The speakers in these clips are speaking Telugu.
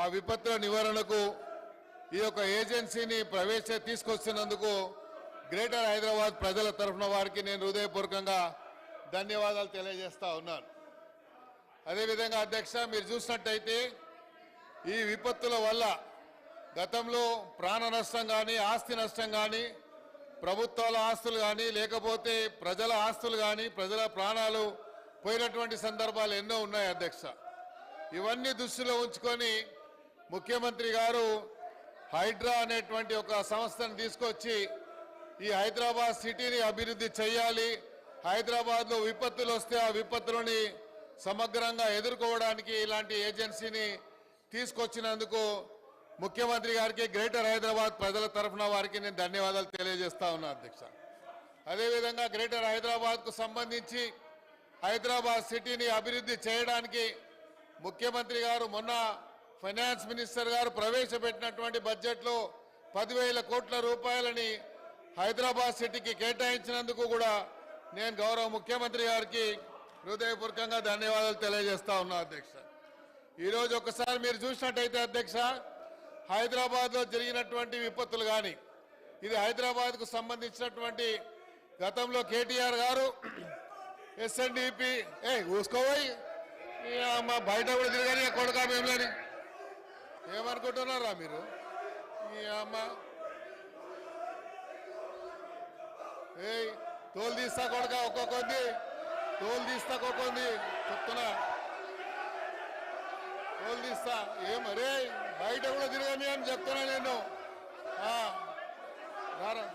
ఆ విపత్తుల నివారణకు ఈ యొక్క ఏజెన్సీని తీసుకొస్తున్నందుకు గ్రేటర్ హైదరాబాద్ ప్రజల తరఫున వారికి నేను హృదయపూర్వకంగా ధన్యవాదాలు తెలియజేస్తా ఉన్నాను. అదేవిధంగా అధ్యక్ష, మీరు చూసినట్టయితే ఈ విపత్తుల వల్ల గతంలో ప్రాణ నష్టం కానీ, ఆస్తి నష్టం కానీ, ప్రభుత్వాల ఆస్తులు కానీ, లేకపోతే ప్రజల ఆస్తులు కానీ, ప్రజల ప్రాణాలు పోయినటువంటి సందర్భాలు ఎన్నో ఉన్నాయి అధ్యక్ష. ఇవన్నీ దృష్టిలో ఉంచుకొని ముఖ్యమంత్రి గారు హైడ్రా అనేటువంటి ఒక సంస్థను తీసుకొచ్చి ఈ హైదరాబాద్ సిటీని అభివృద్ధి చేయాలి, హైదరాబాద్లో విపత్తులు వస్తే ఆ విపత్తులని సమగ్రంగా ఎదుర్కోవడానికి ఇలాంటి ఏజెన్సీని తీసుకొచ్చినందుకు ముఖ్యమంత్రి గారికి గ్రేటర్ హైదరాబాద్ ప్రజల తరఫున వారికి నేను ధన్యవాదాలు తెలియజేస్తా ఉన్నా అధ్యక్ష. అదేవిధంగా గ్రేటర్ హైదరాబాద్కు సంబంధించి హైదరాబాద్ సిటీని అభివృద్ధి చేయడానికి ముఖ్యమంత్రి గారు మొన్న ఫైనాన్స్ మినిస్టర్ గారు ప్రవేశపెట్టినటువంటి బడ్జెట్లో 10,000 కోట్ల రూపాయలని హైదరాబాద్ సిటీకి కేటాయించినందుకు కూడా నేను గౌరవ ముఖ్యమంత్రి గారికి హృదయపూర్వకంగా ధన్యవాదాలు తెలియజేస్తా ఉన్నా అధ్యక్ష. ఈరోజు ఒకసారి మీరు చూసినట్టయితే అధ్యక్ష, హైదరాబాద్లో జరిగినటువంటి విపత్తులు కానీ, ఇది హైదరాబాద్కు సంబంధించినటువంటి గతంలో కేటీఆర్ గారు ఎస్ఎన్డిపి ఊసుకోపోయి మా బయట కూడా తిరగని కొడుకా మేములని ఏమనుకుంటున్నారా మీరు? ఈ అమ్మ తోలు తీస్తా కొడుక ఒక్కొక్కంది, తోలు తీస్తా ఒక్కొక్కంది చెప్తున్నా, తోలు తీస్తా ఏమరే బయట కూడా తిరగని అని చెప్తున్నా నేను. రారా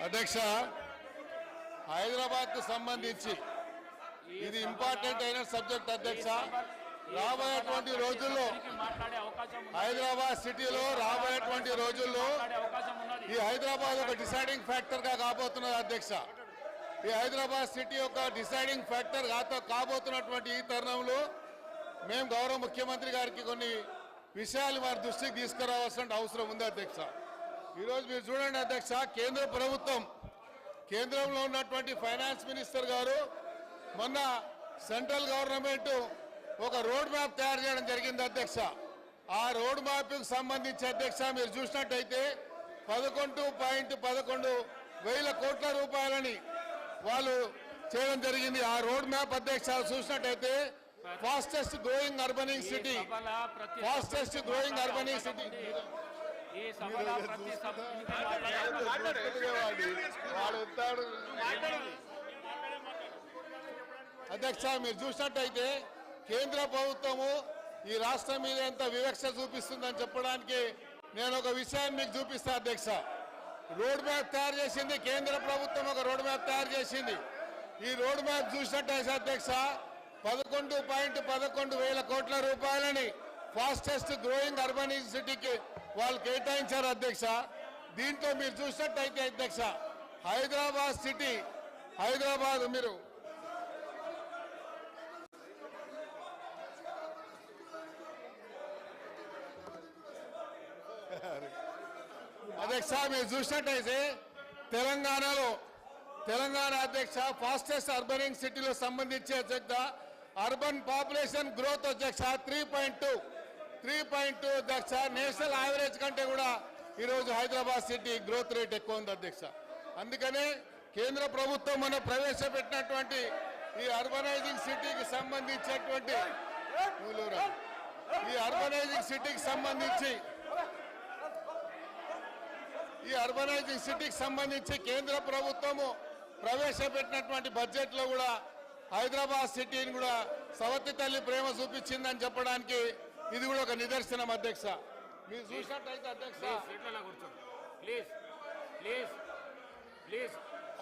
అధ్యక్ష, హైదరాబాద్ కు సంబంధించి ఇది ఇంపార్టెంట్ అయిన సబ్జెక్ట్ అధ్యక్ష. రాబోయేటువంటి రోజుల్లో హైదరాబాద్ సిటీలో రాబోయేటువంటి రోజుల్లో ఈ హైదరాబాద్ ఒక డిసైడింగ్ ఫ్యాక్టర్ గా కాబోతున్నది అధ్యక్ష. ఈ హైదరాబాద్ సిటీ ఒక డిసైడింగ్ ఫ్యాక్టర్ కాబోతున్నటువంటి ఈ తరుణంలో మేము గౌరవ ముఖ్యమంత్రి గారికి కొన్ని విషయాలు వారి దృష్టికి తీసుకురావాల్సిన అవసరం ఉంది అధ్యక్ష. ఈరోజు మీరు చూడండి అధ్యక్ష, కేంద్ర ప్రభుత్వం, కేంద్రంలో ఉన్నటువంటి ఫైనాన్స్ మినిస్టర్ గారు మొన్న సెంట్రల్ గవర్నమెంట్ ఒక రోడ్ మ్యాప్ తయారు చేయడం జరిగింది అధ్యక్ష. ఆ రోడ్ మ్యాప్కి సంబంధించి అధ్యక్ష మీరు చూసినట్టయితే 11.11 కోట్ల రూపాయలని వాళ్ళు చేయడం జరిగింది. ఆ రోడ్ మ్యాప్ అధ్యక్ష చూసినట్టయితే fastest growing urbanising city, fastest growing urbanising city అధ్యక్ష. మీరు చూసినట్టయితే కేంద్ర ప్రభుత్వము ఈ రాష్ట్రం మీద ఎంత వివక్ష చూపిస్తుందని చెప్పడానికి నేను ఒక విషయాన్ని మీకు చూపిస్తా అధ్యక్ష. రోడ్ మ్యాప్ తయారు చేసింది కేంద్ర ప్రభుత్వం, ఒక రోడ్ మ్యాప్ తయారు చేసింది. ఈ రోడ్ మ్యాప్ చూసినట్టయితే అధ్యక్ష 11.11 కోట్ల రూపాయలని ఫాస్టెస్ట్ గ్రోయింగ్ అర్బనైజ్ సిటీకి వాళ్ళు కేటాయించారు అధ్యక్ష. దీంట్లో మీరు చూసినట్టయితే అధ్యక్ష హైదరాబాద్ సిటీ, హైదరాబాద్ మీరు అధ్యక్ష మీరు చూసినట్టయితే తెలంగాణ అధ్యక్ష ఫాస్టెస్ట్ అర్బనింగ్ సిటీలో సంబంధించి అధ్యక్ష అర్బన్ పాపులేషన్ గ్రోత్ అధ్యక్ష 3.2 అధ్యక్ష. నేషనల్ యావరేజ్ కంటే కూడా ఈరోజు హైదరాబాద్ సిటీ గ్రోత్ రేట్ ఎక్కువ ఉంది అధ్యక్ష. అందుకనే కేంద్ర ప్రభుత్వం మనం ప్రవేశపెట్టినటువంటి ఈ అర్బనైజింగ్ సిటీకి సంబంధించినటువంటి కేంద్ర ప్రభుత్వము ప్రవేశపెట్టినటువంటి బడ్జెట్లో కూడా హైదరాబాద్ సిటీని కూడా సవతి తల్లి ప్రేమ చూపించిందని చెప్పడానికి ఇది కూడా ఒక నిదర్శనం అధ్యక్ష. మీరు చూసినట్టయితే అధ్యక్ష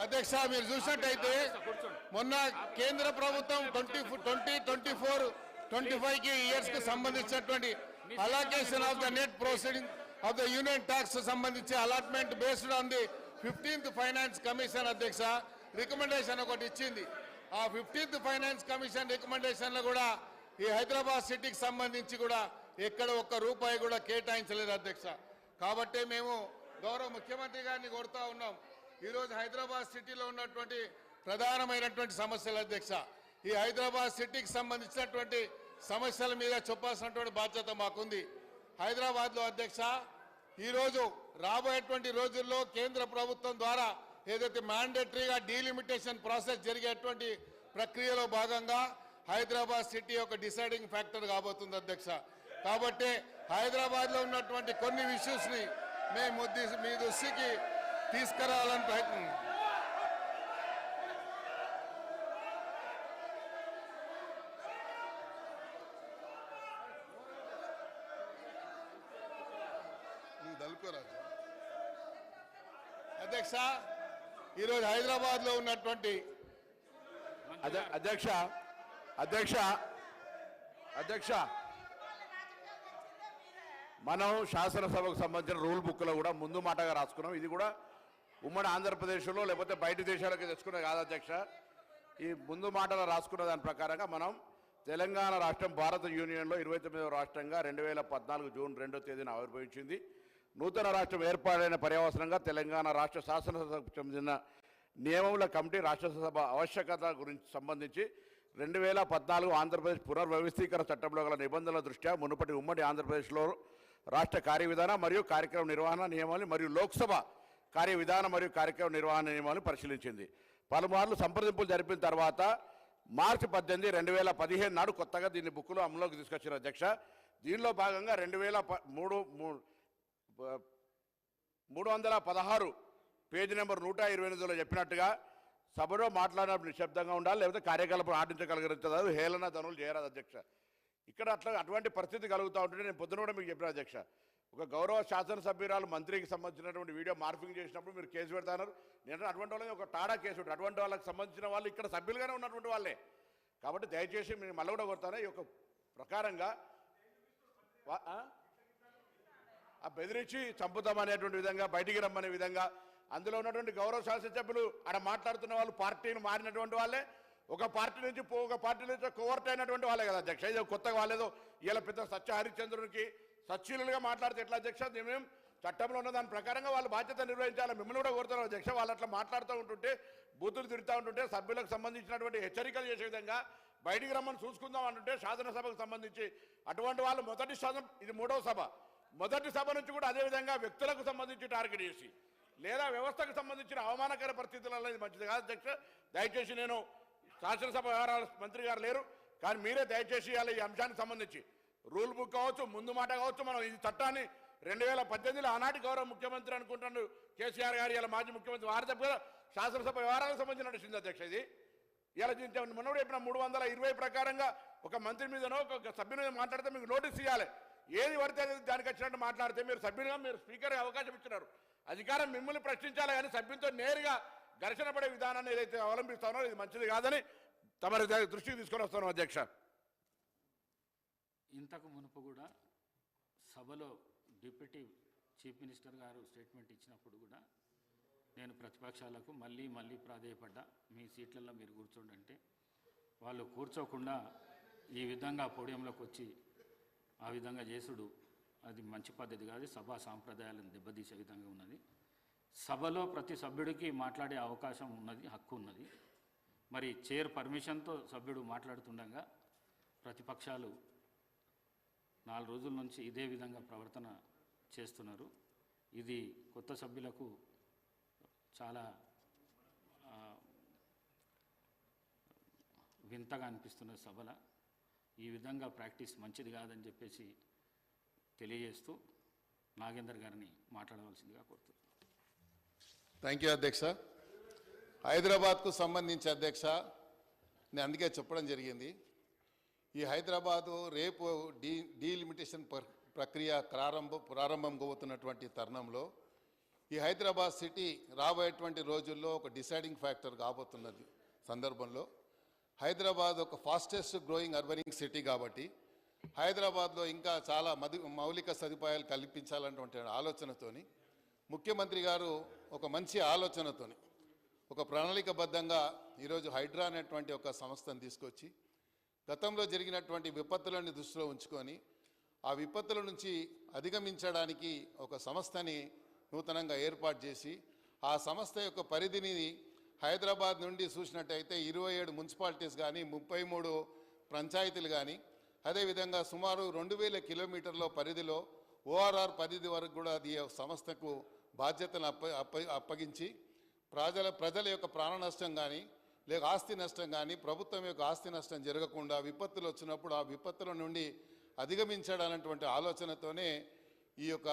అధ్యక్ష మీరు చూసినట్టయితే మొన్న కేంద్ర ప్రభుత్వం 2024-25 ఇయర్స్ కు సంబంధించినటువంటి allocation of the net proceeding of the union tax సంబంధించి allotment based on the 15th finance commission అధ్యక్ష రికమెండేషన్ ఒకటి ఇచ్చింది. ఆ 15th ఫైనాన్స్ కమిషన్ రికమెండేషన్లో కూడా ఈ హైదరాబాద్ సిటీకి సంబంధించి కూడా ఎక్కడ ఒక్క రూపాయి కూడా కేటాయించలేదు అధ్యక్ష. కాబట్టి మేము గౌరవ ముఖ్యమంత్రి గారిని కోరుతా ఉన్నాం, ఈరోజు హైదరాబాద్ సిటీలో ఉన్నటువంటి ప్రధానమైనటువంటి సమస్యలు అధ్యక్ష, ఈ హైదరాబాద్ సిటీకి సంబంధించినటువంటి సమస్యల మీద చెప్పాల్సినటువంటి బాధ్యత మాకుంది. హైదరాబాద్లో అధ్యక్ష ఈరోజు రాబోయేటువంటి రోజుల్లో కేంద్ర ప్రభుత్వం ద్వారా ఏదైతే మ్యాండేటరీగా డీలిమిటేషన్ ప్రాసెస్ జరిగేటువంటి ప్రక్రియలో భాగంగా హైదరాబాద్ సిటీ ఒక డిసైడింగ్ ఫ్యాక్టర్ కాబోతుంది అధ్యక్ష. కాబట్టి హైదరాబాద్లో ఉన్నటువంటి కొన్ని ఇష్యూస్ని మేము మీ దృష్టికి తీసుకురావాలని ప్రయత్నం. అధ్యక్ష ఈరోజు హైదరాబాద్లో ఉన్నటువంటి అధ్యక్ష అధ్యక్ష అధ్యక్ష మనం శాసనసభకు సంబంధించిన రూల్ బుక్లో కూడా ముందు మాటగా రాసుకున్నాం. ఇది కూడా ఉమ్మడి ఆంధ్రప్రదేశ్లో లేకపోతే బయట దేశాలకు తెచ్చుకున్నది కాదు అధ్యక్ష. ఈ ముందు మాటలో రాసుకున్న దాని ప్రకారంగా మనం తెలంగాణ రాష్ట్రం భారత యూనియన్లో 29వ రాష్ట్రంగా 2014 జూన్ 2వ తేదీన ఆవిర్భవించింది. నూతన రాష్ట్రం ఏర్పాటైన పర్యవసనంగా తెలంగాణ రాష్ట్ర శాసనసభకు చెందిన నియమముల కమిటీ రాష్ట్రసభ ఆవశ్యకత గురించి సంబంధించి 2014 ఆంధ్రప్రదేశ్ పునర్వ్యవస్థీకరణ చట్టంలో గల నిబంధనల దృష్ట్యా మునుపటి ఉమ్మడి ఆంధ్రప్రదేశ్లో రాష్ట్ర కార్యవిధాన మరియు కార్యక్రమ నిర్వహణ నియమాలు మరియు లోక్సభ కార్యవిధాన మరియు కార్యక్రమ నిర్వహణ నియమాలను పరిశీలించింది. పలుమార్లు సంప్రదింపులు జరిపిన తర్వాత మార్చి 18, 2015 నాడు కొత్తగా దీన్ని బుక్లో అమలులోకి తీసుకొచ్చారు అధ్యక్ష. దీనిలో భాగంగా 316 పేజీ నెంబర్ 128లో చెప్పినట్టుగా సభలో మాట్లాడినప్పుడు నిశ్శబ్దంగా ఉండాలి, లేకపోతే కార్యకలాపం ఆడించగలిగించదు, హేళన ధనులు చేయరాదు అధ్యక్ష. ఇక్కడ అటువంటి పరిస్థితి కలుగుతూ ఉంటుంటే నేను పొద్దున కూడా మీకు చెప్పిన అధ్యక్ష, ఒక గౌరవ శాసనసభ్యురాలు మంత్రికి సంబంధించినటువంటి వీడియో మార్ఫింగ్ చేసినప్పుడు మీరు కేసు పెడతారు. నేను అటువంటి వాళ్ళని ఒక టాడా కేసు పెట్టారు. అటువంటి వాళ్ళకి సంబంధించిన వాళ్ళు ఇక్కడ సభ్యులుగానే ఉన్నటువంటి వాళ్ళే. కాబట్టి దయచేసి మీరు మళ్ళీ కూడా కొడతాను ఈ యొక్క ప్రకారంగా ఆ బెదిరించి చంపుతామనేటువంటి విధంగా బయటికి రమ్మనే విధంగా అందులో ఉన్నటువంటి గౌరవ శాసనసభ్యులు అక్కడ మాట్లాడుతున్న వాళ్ళు పార్టీని మారినటువంటి వాళ్ళే, ఒక పార్టీ నుంచి ఒక పార్టీ నుంచి కోవర్ట్ అయినటువంటి వాళ్ళే కదా అధ్యక్ష. ఇది కొత్తగా వాళ్ళేదో ఇలా పెద్ద సత్య హరిశ్చంద్రునికి సచ్చీలుగా మాట్లాడితే ఎట్లా అధ్యక్ష? మేము చట్టంలో ఉన్న దాని ప్రకారంగా వాళ్ళు బాధ్యత నిర్వహించాలి. మిమ్మల్ని కూడా కోరుతున్నారు అధ్యక్ష. వాళ్ళు అట్లా మాట్లాడుతూ ఉంటుంటే బూతులు తిరుగుతూ ఉంటుంటే సభ్యులకు సంబంధించినటువంటి హెచ్చరికలు చేసే విధంగా బయటికి రమ్మని చూసుకుందాం అంటుంటే శాసనసభకు సంబంధించి అటువంటి వాళ్ళు మొదటి సభ, ఇది 3వ సభ, మొదటి సభ నుంచి కూడా అదేవిధంగా వ్యక్తులకు సంబంధించి టార్గెట్ చేసి లేదా వ్యవస్థకు సంబంధించిన అవమానకర పరిస్థితులలో ఇది మంచిది కాదు అధ్యక్ష. దయచేసి నేను శాసనసభ వ్యవహారాల మంత్రి గారు లేరు, కానీ మీరే దయచేసి ఇవాళ ఈ అంశానికి సంబంధించి రూల్ బుక్ కావచ్చు, ముందు మాట కావచ్చు, మనం ఈ చట్టాన్ని 2018లో ఆనాటి గౌరవ ముఖ్యమంత్రి అనుకుంటున్నాడు కేసీఆర్ గారు, ఇలా మాజీ ముఖ్యమంత్రి వారి తప్ప శాసనసభ వ్యవహారాలకు సంబంధించిన నడిచింది అధ్యక్ష. ఇది ఇలా మొన్నప్పుడు చెప్పిన 320 ప్రకారంగా ఒక మంత్రి మీదనో ఒక సభ్యుని మీద మాట్లాడితే మీకు నోటీస్ ఇవ్వాలి. ఏది పడితే దానికి వచ్చినట్టు మాట్లాడితే మీరు సభ్యునిగా మీరు స్పీకర్గా అవకాశం ఇచ్చినారు. అధికారం మిమ్మల్ని ప్రశ్నించాలి కానీ సభ్యులతో నేరుగా ఘర్షణ పడే విధానాన్ని ఏదైతే అవలంబిస్తానో ఇది మంచిది కాదని తమరి దృష్టికి తీసుకొని వస్తాను అధ్యక్ష. ఇంతకు మునుపు కూడా సభలో డిప్యూటీ చీఫ్ మినిస్టర్ గారు స్టేట్మెంట్ ఇచ్చినప్పుడు కూడా నేను ప్రతిపక్షాలకు మళ్ళీ ప్రాధేయపడ్డా, మీ సీట్లలో మీరు కూర్చోండి అంటే వాళ్ళు కూర్చోకుండా ఈ విధంగా పోడియంలోకి వచ్చి ఆ విధంగా చేసుడు అది మంచి పద్ధతి కాదు, సభా సాంప్రదాయాలను దెబ్బతీసే విధంగా ఉన్నది. సభలో ప్రతి సభ్యుడికి మాట్లాడే అవకాశం ఉన్నది, హక్కు ఉన్నది. మరి చైర్ పర్మిషన్తో సభ్యుడు మాట్లాడుతుండగా ప్రతిపక్షాలు 4 రోజుల నుంచి ఇదే విధంగా ప్రవర్తన చేస్తున్నారు. ఇది కొత్త సభ్యులకు చాలా వింతగా అనిపిస్తున్న సభల ఈ విధంగా ప్రాక్టీస్ మంచిది కాదని చెప్పేసి తెలియజేస్తూ నాగేందర్ గారిని మాట్లాడవలసిందిగా కోరుతున్నాను. థ్యాంక్ యూ అధ్యక్ష. హైదరాబాద్కు సంబంధించి అధ్యక్ష నేను అందుకే చెప్పడం జరిగింది, ఈ హైదరాబాదు రేపు డీలిమిటేషన్ ప్రక్రియ ప్రారంభం అవుతున్నటువంటి తరుణంలో ఈ హైదరాబాద్ సిటీ రాబోయేటువంటి రోజుల్లో ఒక డిసైడింగ్ ఫ్యాక్టర్ కాబోతున్నది సందర్భంలో హైదరాబాద్ ఒక ఫాస్టెస్ట్ గ్రోయింగ్ అర్బనింగ్ సిటీ కాబట్టి హైదరాబాద్లో ఇంకా చాలా మౌలిక సదుపాయాలు కల్పించాలన్నటువంటి ఆలోచనతోని ముఖ్యమంత్రి గారు ఒక మంచి ఆలోచనతోని ఒక ప్రణాళికబద్ధంగా ఈరోజు హైడ్రా అనేటువంటి ఒక సంస్థను తీసుకొచ్చి గతంలో జరిగినటువంటి విపత్తులను దృష్టిలో ఉంచుకొని ఆ విపత్తుల నుంచి అధిగమించడానికి ఒక సంస్థని నూతనంగా ఏర్పాటు చేసి ఆ సంస్థ యొక్క పరిధిని హైదరాబాద్ నుండి చూసినట్టయితే 27 మున్సిపాలిటీస్ కానీ 33 పంచాయతీలు కానీ అదేవిధంగా సుమారు 2000 కిలోమీటర్ల పరిధిలో ఓఆర్ఆర్ పరిధి వరకు కూడా అది సంస్థకు బాధ్యతను అప్పగించి ప్రజల యొక్క ప్రాణ నష్టం కానీ లేక ఆస్తి నష్టం కానీ ప్రభుత్వం యొక్క ఆస్తి నష్టం జరగకుండా విపత్తులు వచ్చినప్పుడు ఆ విపత్తుల నుండి అధిగమించడాలన్నటువంటి ఆలోచనతోనే ఈ యొక్క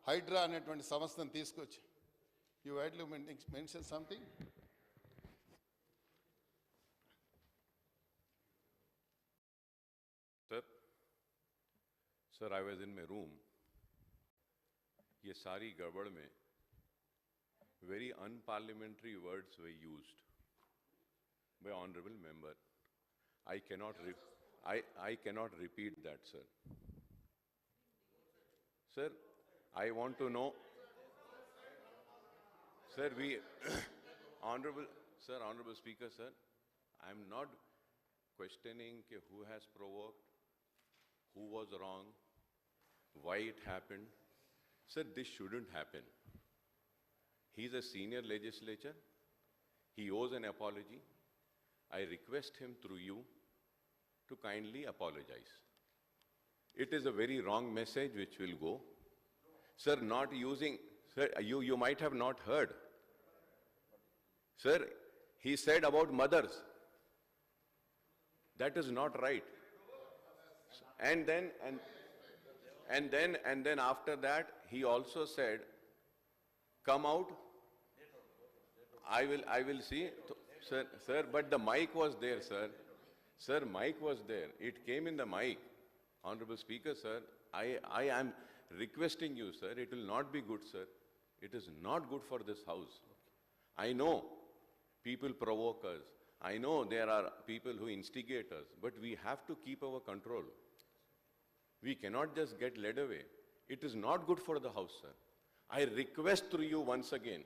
హైడ్రా అనేటువంటి సంస్థను తీసుకొచ్చి you widely mention something. Sir I was in my room. ये सारी गड़बड़ में very unparliamentary words were used by honorable member. I cannot repeat that, sir. Sir, I want to know, sir, honorable speaker, sir, I am not questioning who has provoked, who was wrong, why it happened. Sir, this shouldn't happen. He is a senior legislator. He owes an apology. I request him through you to kindly apologize. It is a very wrong message which will go. Sir, not using, sir, you might have not heard. Sir, he said about mothers. That is not right. And then after that, he also said, come out. I will see. Sir, but the mic was there, sir. Sir, mic was there. It came in the mic. Honorable Speaker, sir, I am requesting you, sir, it will not be good, sir. It is not good for this house. I know people provoke us. I know there are people who instigate us, but we have to keep our control. We cannot just get led away. It is not good for the house, sir. I request through you once again,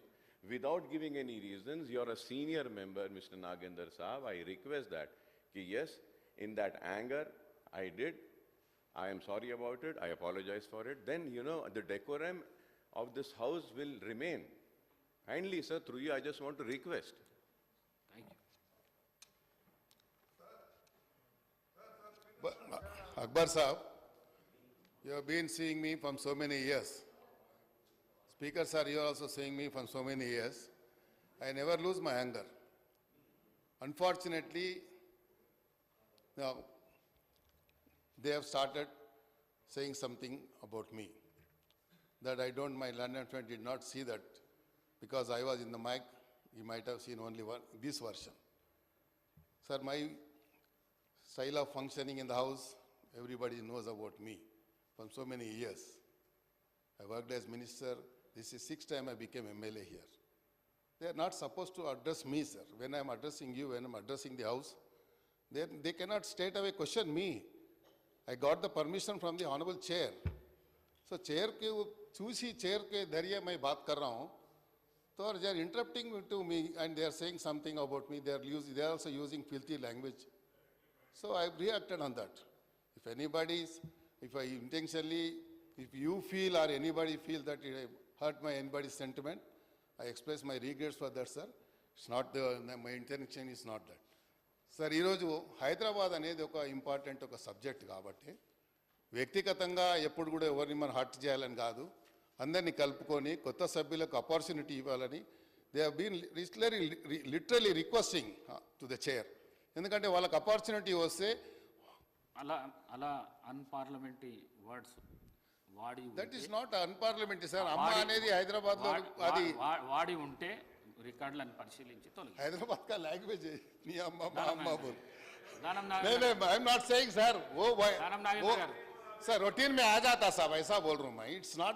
without giving any reasons, you are a senior member, Mr. Nagendra Saab, I request that, yes, in that anger, I did, I am sorry about it, I apologize for it, then, the decorum of this house will remain. Kindly, sir, through you, I just want to request. Thank you. Akbar Saab, you have been seeing me from so many years. Speaker sir, you are also seeing me from so many years. I never lose my anger. Unfortunately, now they have started saying something about me that I don't, my London friend did not see that because I was in the mic, you might have seen only this version. Sir, my style of functioning in the house, everybody knows about me from so many years. I worked as minister. This is 6th time I became MLA here. They are not supposed to address me, sir. When I am addressing you, when I am addressing the house, they cannot straight away question me. I got the permission from the honorable chair. So chair ke choosy chair ke dariye main baat kar raha hu. So they are interrupting to me and they are saying something about me. They are also using filthy language. So I reacted on that. If you feel or anybody feel that it hurt anybody's sentiment, I express my regrets for that, sir. It's not my intention is not that. Sir, ఈరోజు హైదరాబాద్ అనేది ఒక ఇంపార్టెంట్ ఒక సబ్జెక్ట్ కాబట్టి వ్యక్తిగతంగా ఎప్పుడు కూడా ఎవరిని మనం హర్ట్ చేయాలని కాదు, అందరినీ కలుపుకొని కొత్త సభ్యులకు ఆపర్చునిటీ ఇవ్వాలని they have been literally requesting to the chair. ఎందుకంటే వాళ్ళకి ఆపర్చునిటీ వస్తే అలా అన్పార్లమెంటరీ వర్డ్స్ వాడి that is not unparliamentary sir. అమ్మ అనేది హైదరాబాద్ లో అది వాడి ఉంటే రికార్డులను పరిశీలించి తొలగి హైదరాబాద్ కా లాంగ్వేజ్ నీ అమ్మ మా అమ్మ బోల్. దానం नहीं नहीं I am not saying sir वो दानम नागेंद्र गाరు सर रूटीन में आ जाता साहब ऐसा बोल रहा हूं मैं. It's not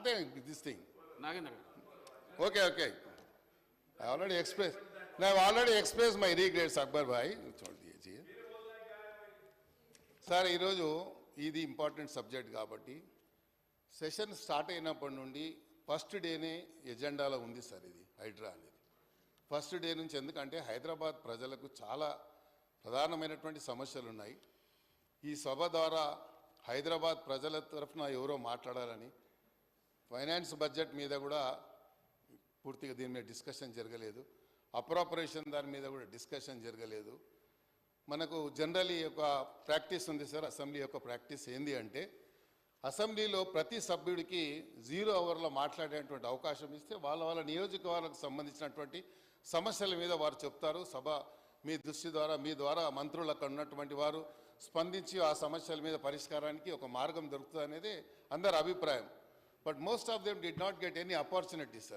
this thing. Nagender garu okay okay I already express my regrets Akbar भाई छोड़ दीजिए सर. ఈరోజు ఇది ఇంపార్టెంట్ సబ్జెక్ట్ కాబట్టి సెషన్ స్టార్ట్ అయినప్పటి నుండి ఫస్ట్ డేనే ఎజెండాలో ఉంది సార్ ఇది హైడ్రా అనేది. ఫస్ట్ డే నుంచి, ఎందుకంటే హైదరాబాద్ ప్రజలకు చాలా ప్రధానమైనటువంటి సమస్యలు ఉన్నాయి. ఈ సభ ద్వారా హైదరాబాద్ ప్రజల తరఫున ఎవరో మాట్లాడాలని, ఫైనాన్స్ బడ్జెట్ మీద కూడా పూర్తిగా దీని మీద డిస్కషన్ జరగలేదు, అప్రాపరేషన్ దాని మీద కూడా డిస్కషన్ జరగలేదు. మనకు జనరల్లీ ఒక ప్రాక్టీస్ ఉంది సార్, అసెంబ్లీ యొక్క ప్రాక్టీస్ ఏంది అంటే అసెంబ్లీలో ప్రతి సభ్యుడికి 0 అవర్లో మాట్లాడేటువంటి అవకాశం ఇస్తే వాళ్ళ నియోజకవర్గాలకు సంబంధించినటువంటి సమస్యల మీద వారు చెప్తారు. సభ మీ దృష్టి ద్వారా, మీ ద్వారా మంత్రులు అక్కడ ఉన్నటువంటి వారు స్పందించి ఆ సమస్యల మీద పరిష్కారానికి ఒక మార్గం దొరుకుతుంది అనేది అందరి అభిప్రాయం. But most of them did not get any opportunity sir.